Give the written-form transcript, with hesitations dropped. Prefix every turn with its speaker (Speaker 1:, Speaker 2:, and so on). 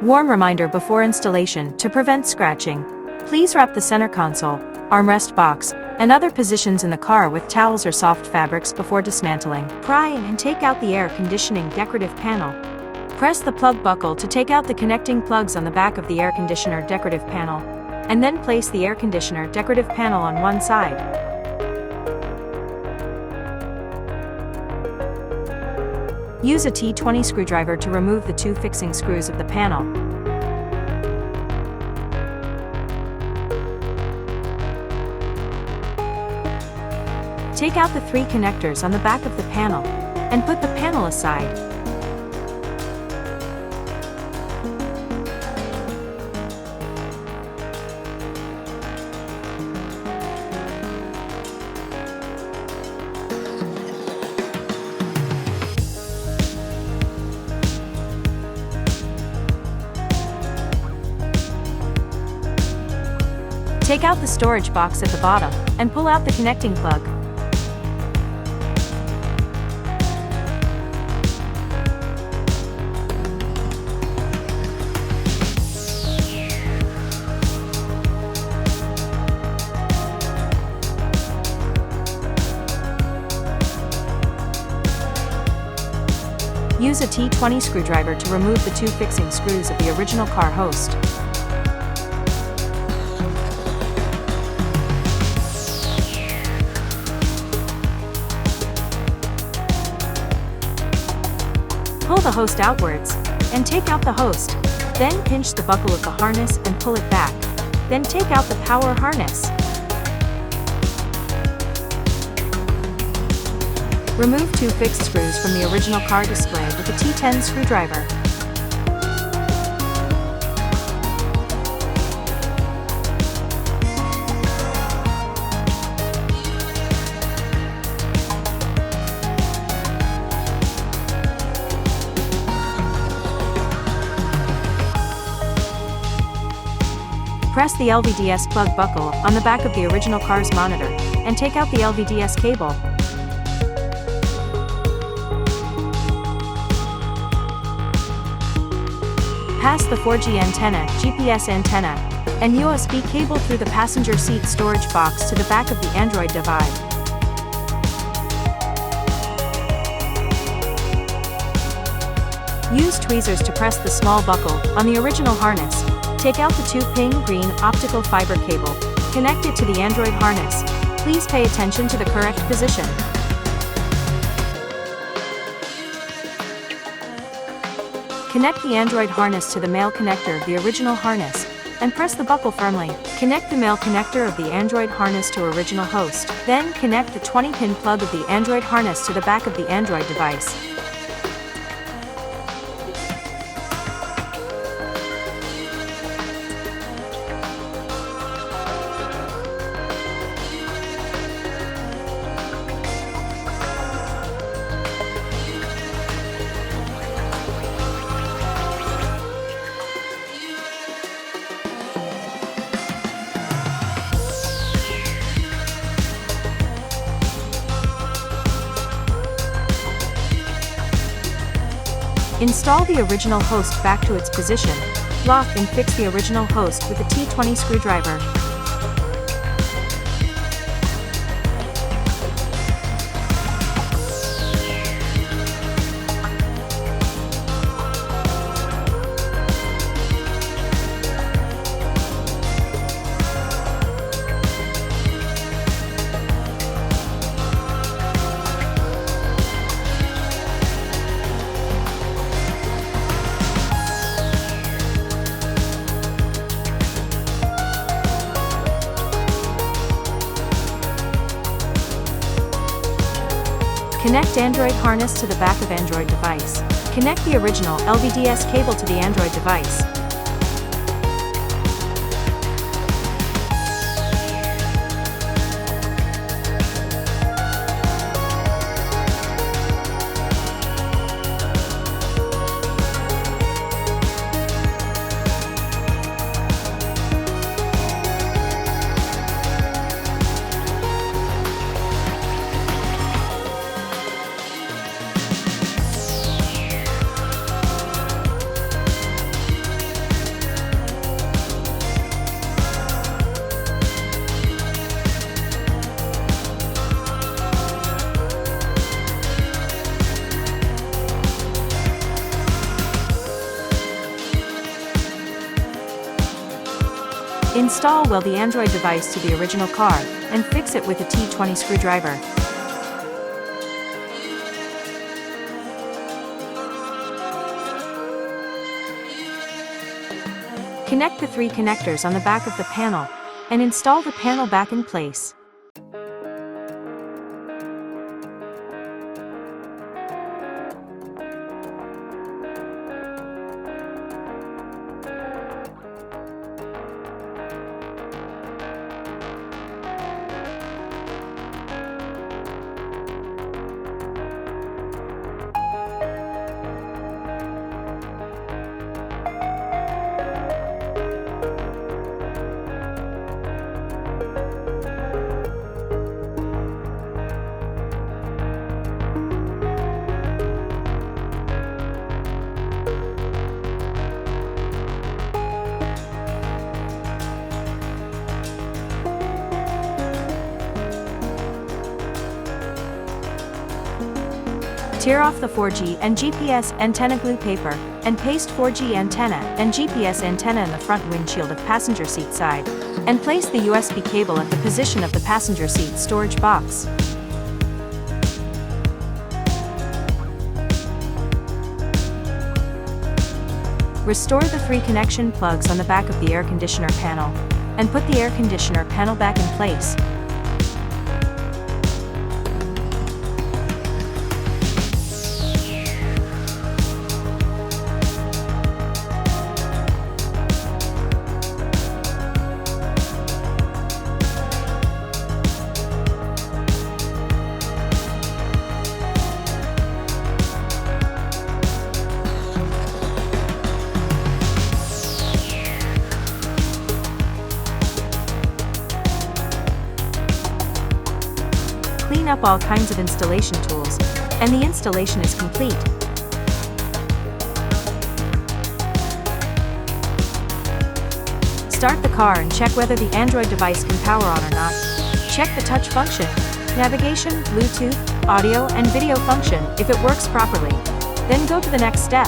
Speaker 1: Warm reminder before installation to prevent scratching. Please wrap the center console, armrest box, and other positions in the car with towels or soft fabrics before dismantling. Pry and take out the air conditioning decorative panel. Press the plug buckle to take out the connecting plugs on the back of the air conditioner decorative panel, and then place the air conditioner decorative panel on one side. Use a T20 screwdriver to remove the two fixing screws of the panel. Take out the three connectors on the back of the panel, and put the panel aside. Take out the storage box at the bottom, and pull out the connecting plug. Use a T20 screwdriver to remove the two fixing screws of the original car host. Pull the host outwards, and take out the host. Then pinch the buckle of the harness and pull it back. Then take out the power harness. Remove two fixed screws from the original car display with a T10 screwdriver. Press the LVDS plug buckle on the back of the original car's monitor, and take out the LVDS cable. Pass the 4G antenna, GPS antenna, and USB cable through the passenger seat storage box to the back of the Android device. Use tweezers to press the small buckle on the original harness. Take out the 2-pin green optical fiber cable. Connect it to the Android harness. Please pay attention to the correct position. Connect the Android harness to the male connector of the original harness, and press the buckle firmly. Connect the male connector of the Android harness to original host. Then connect the 20-pin plug of the Android harness to the back of the Android device. Install the original host back to its position. Lock and fix the original host with a T20 screwdriver. Connect Android harness to the back of Android device. Connect the original LVDS cable to the Android device. Install weld the Android device to the original car, and fix it with a T20 screwdriver. Connect the 3 connectors on the back of the panel, and install the panel back in place. Tear off the 4G and GPS antenna glue paper, and paste 4G antenna and GPS antenna in the front windshield of passenger seat side, and place the USB cable at the position of the passenger seat storage box. Restore the 3 connection plugs on the back of the air conditioner panel, and put the air conditioner panel back in place. Clean up all kinds of installation tools, and the installation is complete. Start the car and check whether the Android device can power on or not. Check the touch function, navigation, Bluetooth, audio and video function if it works properly. Then go to the next step.